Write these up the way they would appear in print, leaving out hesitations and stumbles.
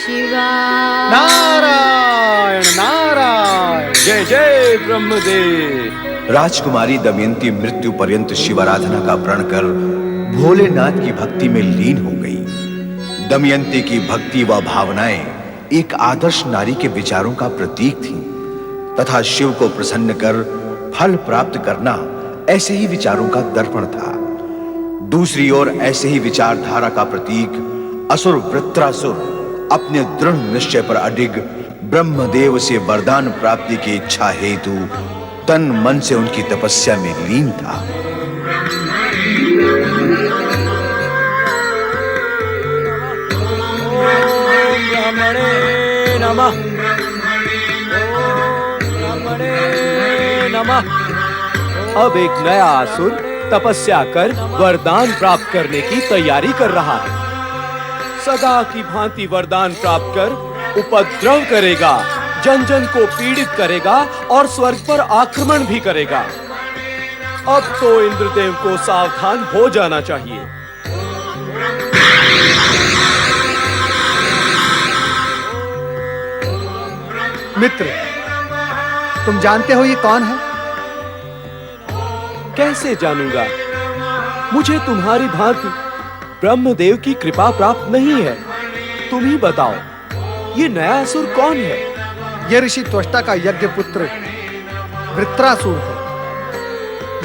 शिवाय। नारायण नारायण, जय जय ब्रह्मदेव। राजकुमारी दमयंती मृत्यु पर्यंत शिवाराधना का प्रण कर भोलेनाथ की भक्ति में लीन हो गई। दमयंती की भक्ति व भावनाएं एक आदर्श नारी के विचारों का प्रतीक थीं, तथा शिव को प्रसन्न कर फल प्राप्त करना ऐसे ही विचारों का दर्पण था। दूसरी ओर ऐसे ही विचारधारा का प्रतीक असुर वृत्रासुर अपने दृढ़ निश्चय पर अडिग ब्रह्मदेव से वरदान प्राप्ति की इच्छा हेतु तन मन से उनकी तपस्या में लीन था। ओम ब्रह्मणे नमः, ओम ब्रह्मणे नमः। अब एक नया असुर तपस्या कर वरदान प्राप्त करने की तैयारी कर रहा है। सदा की भांति वरदान प्राप्त कर उपद्रव करेगा, जन जन को पीड़ित करेगा और स्वर्ग पर आक्रमण भी करेगा। अब तो इंद्रदेव को सावधान हो जाना चाहिए। मित्र, तुम जानते हो ये कौन है? कैसे जानूंगा? मुझे तुम्हारी भांति ब्रह्मदेव की कृपा प्राप्त नहीं है। तुम ही बताओ, ये नया असुर कौन है? यह ऋषि त्वष्टा का यज्ञ पुत्र वृत्रासुर है।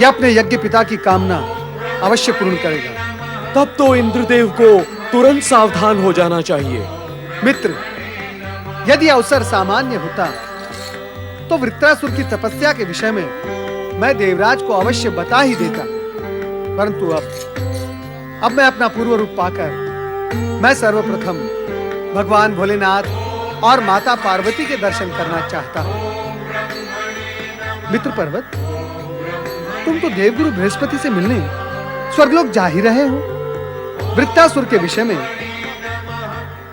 यह अपने यज्ञ पिता की कामना अवश्य पूर्ण करेगा। तब तो इंद्रदेव को तुरंत सावधान हो जाना चाहिए। मित्र, यदि अवसर सामान्य होता तो वृत्रासुर की तपस्या के विषय में मैं देवराज को अवश्य बता ही देता, परंतु अब मैं अपना पूर्व रूप पाकर मैं सर्वप्रथम भगवान भोलेनाथ और माता पार्वती के दर्शन करना चाहता हूं। मित्र पर्वत, तुम तो देवगुरु बृहस्पति से मिलने स्वर्गलोक जा ही रहे हो। वृत्रासुर के विषय में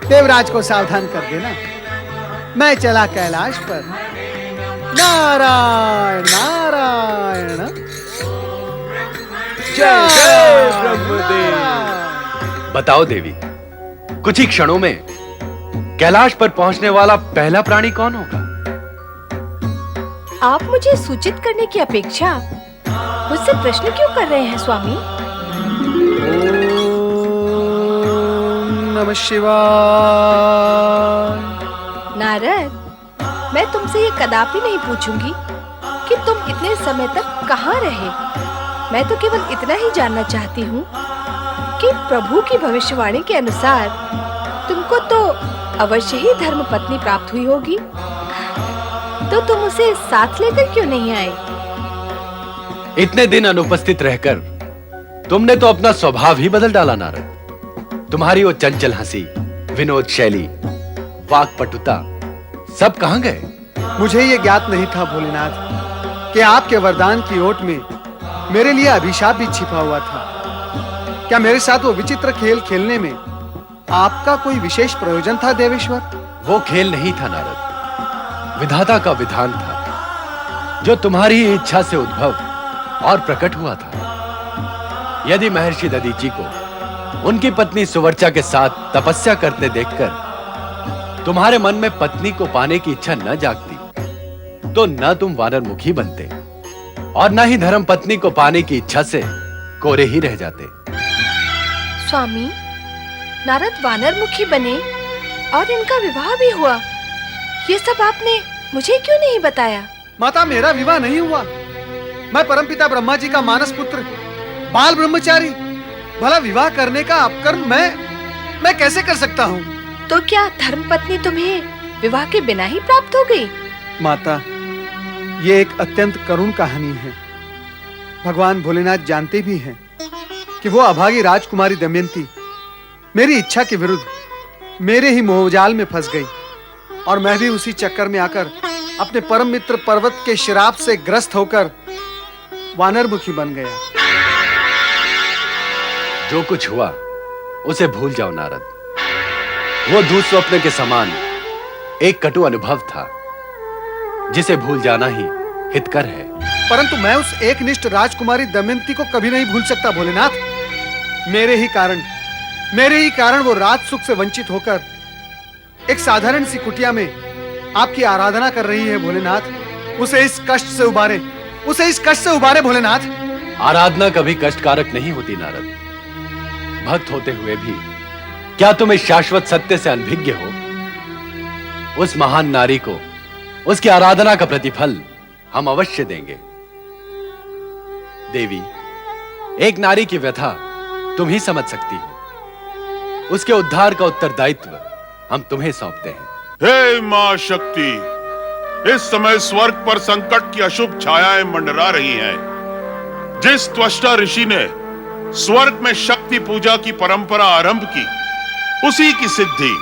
देवराज को सावधान कर देना। मैं चला कैलाश पर। नारायण नारायण, जय जय ब्रह्मदेव। बताओ देवी, कुछ ही क्षणों में कैलाश पर पहुंचने वाला पहला प्राणी कौन होगा? आप मुझे सूचित करने की अपेक्षा मुझसे प्रश्न क्यों कर रहे हैं स्वामी? ओम नमः शिवाय। नारद, मैं तुमसे ये कदापि नहीं पूछूंगी कि तुम इतने समय तक कहाँ रहे। मैं तो केवल इतना ही जानना चाहती हूँ कि प्रभु की भविष्यवाणी के अनुसार तुमको तो अवश्य ही धर्म पत्नी प्राप्त हुई होगी, तो तुम उसे साथ लेकर क्यों नहीं आए? इतने दिन अनुपस्थित रहकर तुमने तो अपना स्वभाव ही बदल डाला नारद। तुम्हारी वो चंचल हंसी, विनोद शैली, वाक्पटुता सब कहां गए? मुझे ये ज्ञात नहीं था भोलेनाथ कि आपके वरदान की ओट में मेरे लिए अभिशाप भी छिपा हुआ था। क्या मेरे साथ वो विचित्र खेल खेलने में आपका कोई विशेष प्रयोजन था देवेश्वर? वो खेल नहीं था नारद, विधाता का विधान था, जो तुम्हारी इच्छा से उद्भव और प्रकट हुआ था। यदि महर्षि दधीचि को उनकी पत्नी सुवर्चा के साथ तपस्या करते देखकर तुम्हारे मन में पत्नी को पाने की इच्छा न जागती, तो न तुम वानरमुखी बनते और न ही धर्म पत्नी को पाने की इच्छा से कोरे ही रह जाते। स्वामी, नारद वानरमुखी बने और इनका विवाह भी हुआ। ये सब आपने मुझे क्यों नहीं बताया? माता, मेरा विवाह नहीं हुआ। मैं परमपिता ब्रह्मा जी का मानस पुत्र, बाल ब्रह्मचारी। भला विवाह करने का अपकर्म मैं कैसे कर सकता हूँ? तो क्या धर्मपत्नी तुम्हें विवाह के बिना ही प्राप्त हो गई? माता, ये एक अत्यंत करुण कहानी है। भगवान भोलेनाथ जानते भी हैं कि वो अभागी राजकुमारी दमयंती मेरी इच्छा के विरुद्ध मेरे ही मोहजाल में फंस गई, और मैं भी उसी चक्कर में आकर अपने परम मित्र पर्वत के श्राप से ग्रस्त होकर वानरमुखी बन गया। जो कुछ हुआ उसे भूल जाओ नारद। वो दुःस्वप्न के समान एक कटु अनुभव था, जिसे भूल जाना ही हितकर है। परंतु मैं उस एकनिष्ठ राजकुमारी दमयंती को कभी नहीं भूल सकता भोलेनाथ। मेरे ही कारण वो राज सुख से वंचित होकर एक साधारण सी कुटिया में आपकी आराधना कर रही है भोलेनाथ, उसे इस कष्ट से उबारे, उसे इस कष्ट से उबारे भोलेनाथ। आराधना कभी कष्टकारक नहीं होती नारद। भक्त होते हुए भी क्या तुम इस शाश्वत सत्य से अनभिज्ञ हो? उस महान नारी को उसकी आराधना का प्रतिफल हम अवश्य देंगे। देवी, एक नारी की व्यथा तुम ही समझ सकती हो। उसके उद्धार का उत्तरदायित्व हम तुम्हें सौंपते हैं। हे मां शक्ति, इस समय स्वर्ग पर संकट की अशुभ छायाएं मंडरा रही हैं। जिस त्वष्टा ऋषि ने स्वर्ग में शक्ति पूजा की परंपरा आरंभ की, उसी की सिद्धि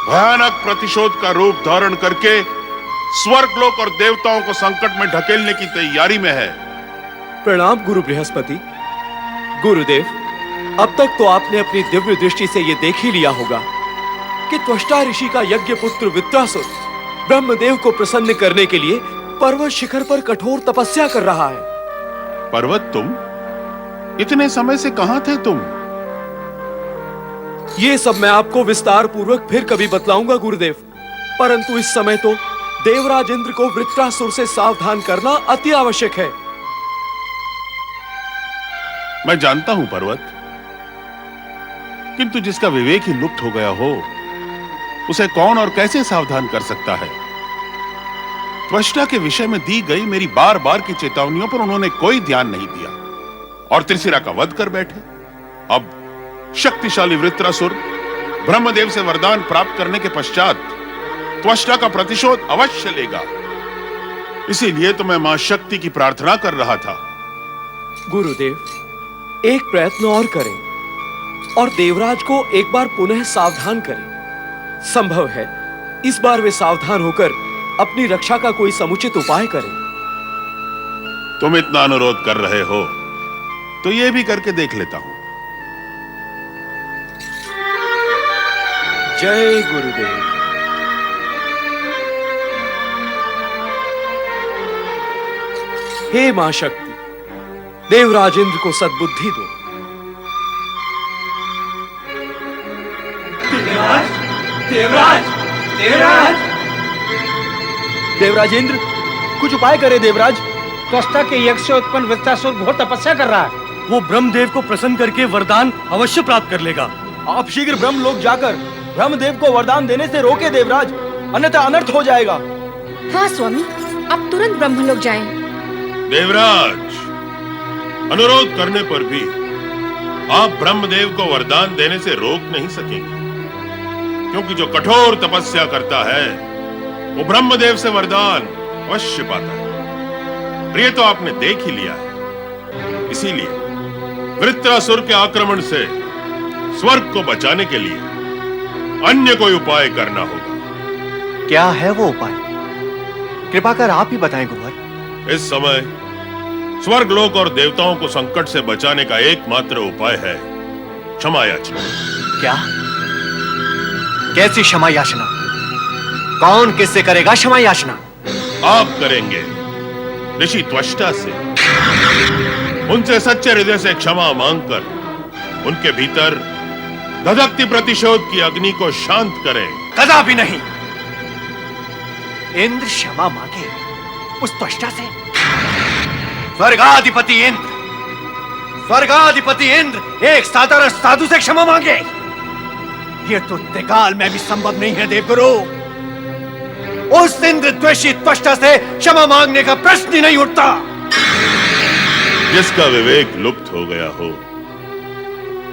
भयानक प्रतिशोध का रूप धारण करके स्वर्गलोक और देवताओं को संकट में ढकेलने की तैयारी में है। प्रणाम गुरु बृहस्पति। गुरुदेव, अब तक तो आपने अपनी दिव्य दृष्टि से यह देख ही लिया होगा कि त्वष्टा ऋषि का यज्ञ पुत्र वृत्रासुर ब्रह्मदेव को प्रसन्न करने के लिए पर्वत शिखर पर कठोर तपस्या कर रहा है। पर्वत, तुम इतने समय से कहां थे तुम? ये सब मैं आपको विस्तार पूर्वक फिर कभी बतलाऊंगा गुरुदेव, परंतु इस समय तो देवराज इंद्र को वृत्रासुर से सावधान करना अति आवश्यक है। मैं जानता हूं पर्वत, किंतु जिसका विवेक ही लुप्त हो गया हो, उसे कौन और कैसे सावधान कर सकता है? त्वष्टा के विषय में दी गई मेरी बार बार की चेतावनियों पर उन्होंने कोई ध्यान नहीं दिया और त्रिशिरा का वध कर बैठे। अब शक्तिशाली वृत्रासुर ब्रह्मदेव से वरदान प्राप्त करने के पश्चात त्वष्टा का प्रतिशोध अवश्य लेगा। इसीलिए तो मैं मां शक्ति की प्रार्थना कर रहा था। गुरुदेव, एक प्रयत्न और करें और देवराज को एक बार पुनः सावधान करें। संभव है इस बार वे सावधान होकर अपनी रक्षा का कोई समुचित उपाय करें। तुम इतना अनुरोध कर रहे हो तो यह भी करके देख लेता हूं। जय गुरुदेव। हे मां शक्ति, देवराज इंद्र को सद्बुद्धि दो। देवराज, देवराज, देवराज, देवराज इंद्र, कुछ उपाय करे देवराज। त्वष्टा के यज्ञ से उत्पन्न वृत्रासुर घोर तपस्या कर रहा है। वो ब्रह्मदेव को प्रसन्न करके वरदान अवश्य प्राप्त कर लेगा। आप शीघ्र ब्रह्मलोक जाकर ब्रह्मदेव को वरदान देने से रोके देवराज, अन्यथा अनर्थ हो जाएगा। हाँ स्वामी, आप तुरंत ब्रह्मलोक जाएं। देवराज, अनुरोध करने पर भी आप ब्रह्मदेव को वरदान देने से रोक नहीं सकेंगे, क्योंकि जो कठोर तपस्या करता है वो ब्रह्मदेव से वरदान अवश्य पाता है। और ये तो आपने देख ही लिया है। इसीलिए वृत्रासुर के आक्रमण से स्वर्ग को बचाने के लिए अन्य कोई उपाय करना होगा। क्या है वो उपाय? कृपा कर आप ही बताएं गुरुवर। इस समय स्वर्गलोक और देवताओं को संकट से बचाने का एकमात्र उपाय है क्षमा याचना। क्या? कैसी क्षमा याचना? कौन किससे करेगा क्षमा याचना? आप करेंगे ऋषि त्वष्टा से। उनसे सच्चे हृदय से क्षमा मांगकर उनके भीतर धधकती प्रतिशोध की अग्नि को शांत करें। कदापि नहीं। इंद्र क्षमा मांगे उस त्वष्टा से? स्वर्गाधिपति इंद्र, स्वर्गाधिपति इंद्र एक साधारण साधु से क्षमा मांगे? यह तो त्रिकाल में भी संभव नहीं है देवगुरु। उस इंद्र द्वेषी त्वष्टा से क्षमा मांगने का प्रश्न ही नहीं उठता। जिसका विवेक लुप्त हो गया हो,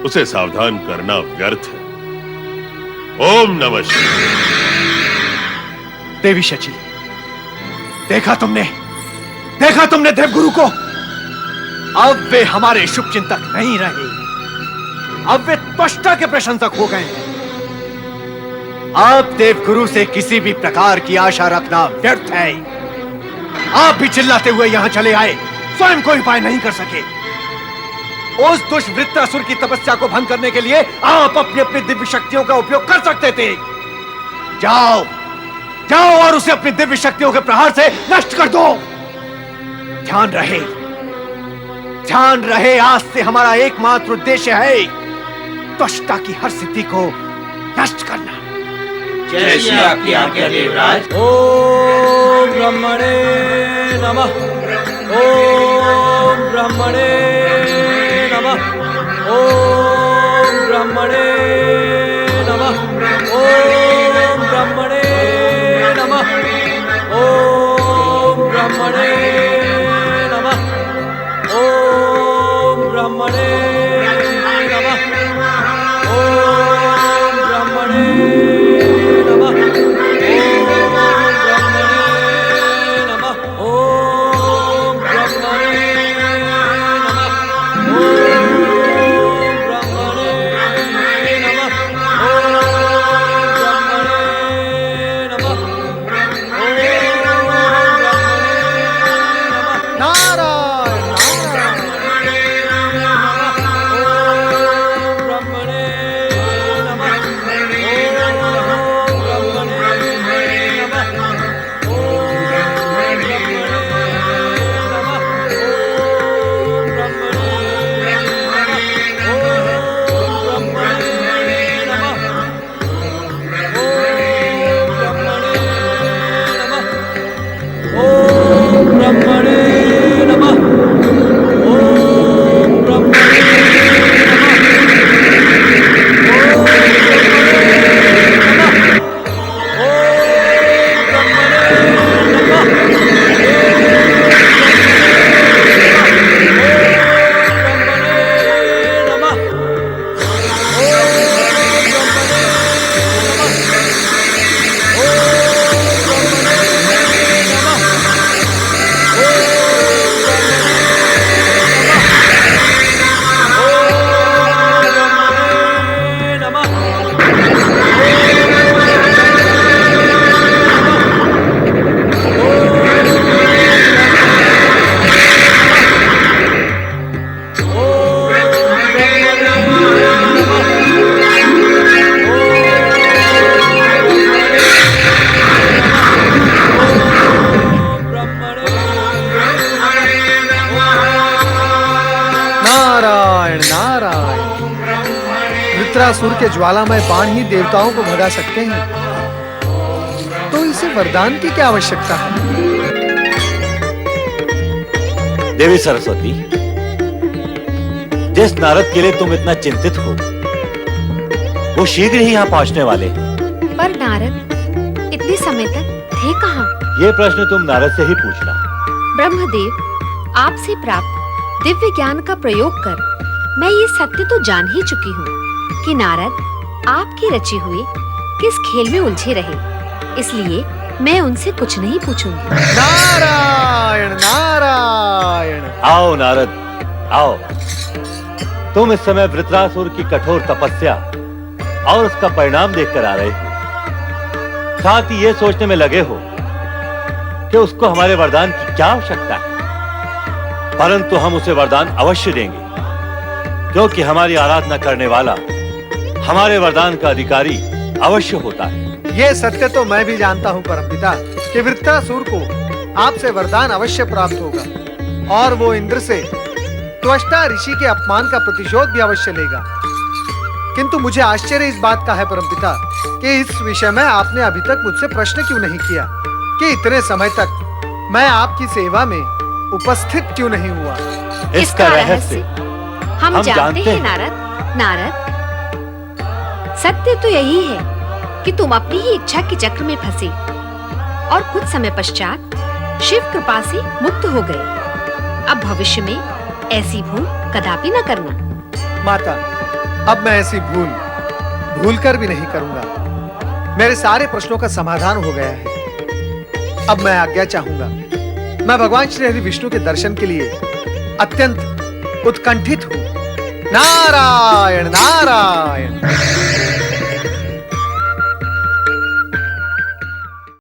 उसे सावधान करना व्यर्थ है। ओम नमः शिवाय। देवी शची, देखा तुमने देवगुरु को? अब वे हमारे शुभ चिंतक नहीं रहे, अब वे त्वष्टा के प्रशंसक हो गए हैं। आप देवगुरु से किसी भी प्रकार की आशा रखना व्यर्थ है। आप भी चिल्लाते हुए यहां चले आए, स्वयं कोई उपाय नहीं कर सके। उस दुष्ट वृत्रासुर की तपस्या को भंग करने के लिए आप अपनी अपनी दिव्य शक्तियों का उपयोग कर सकते थे। जाओ जाओ और उसे अपनी दिव्य शक्तियों के प्रहार से नष्ट कर दो। ध्यान रहे, आज से हमारा एकमात्र उद्देश्य है त्वष्टा की हर सिद्धि को नष्ट करना। जैसी आपकी आज्ञा देवराज। ओम ब्रह्मणे नमः। ओम ब्रह्मणे नमः। ओम ब्रह्मणे नमः। ओम ब्रह्मणे नमः। ओम ब्रह्मणे नमः। ओम ब्रह्मणे नमः। ओम ब्रह्मणे नमः। ओम ब्रह्मणे नमः। ओम ब्रह्मणे नमः। ओम ब्रह्मणे नमः। वृत्रासुर के ज्वालामय बाण ही देवताओं को भगा सकते हैं, तो इसे वरदान की क्या आवश्यकता है? देवी सरस्वती, जिस नारद के लिए तुम इतना चिंतित हो वो शीघ्र ही यहाँ पहुंचने वाले हैं। पर नारद इतने समय तक थे कहाँ? ये प्रश्न तुम नारद से ही पूछना। ब्रह्मदेव, आपसे प्राप्त दिव्य ज्ञान का प्रयोग कर मैं ये सत्य तो जान ही चुकी हूँ कि नारद आपकी रची हुई किस खेल में उलझे रहे, इसलिए मैं उनसे कुछ नहीं पूछूंगी। नारायण नारायण। आओ नारद, आओ। तुम इस समय वृत्रासुर की कठोर तपस्या और उसका परिणाम देखकर आ रहे हो, साथ ही ये सोचने में लगे हो कि उसको हमारे वरदान की क्या आवश्यकता है। परंतु हम उसे वरदान अवश्य देंगे, क्योंकि हमारी आराधना करने वाला हमारे वरदान का अधिकारी अवश्य होता है। ये सत्य तो मैं भी जानता हूँ परमपिता कि वृत्रासुर को आपसे वरदान अवश्य प्राप्त होगा और वो इंद्र से त्वष्टा ऋषि के अपमान का प्रतिशोध भी अवश्य लेगा। किंतु मुझे आश्चर्य इस बात का है परमपिता कि इस विषय में आपने अभी तक मुझसे प्रश्न क्यों नहीं किया कि इतने समय तक मैं आपकी सेवा में उपस्थित क्यों नहीं हुआ। इसका रहस्य हम जानते हैं नारद। नारद, सत्य तो यही है कि तुम अपनी ही इच्छा के चक्र में फंसे और कुछ समय पश्चात शिव कृपा से मुक्त हो गए। अब भविष्य में ऐसी भूल कदापि न करना। माता, अब मैं ऐसी भूल कर भी नहीं करूंगा। मेरे सारे प्रश्नों का समाधान हो गया है। अब मैं आज्ञा चाहूंगा। मैं भगवान श्री हरि विष्णु के दर्शन के लिए अत्यंत उत्कंठित हूं। नारायण नारायण।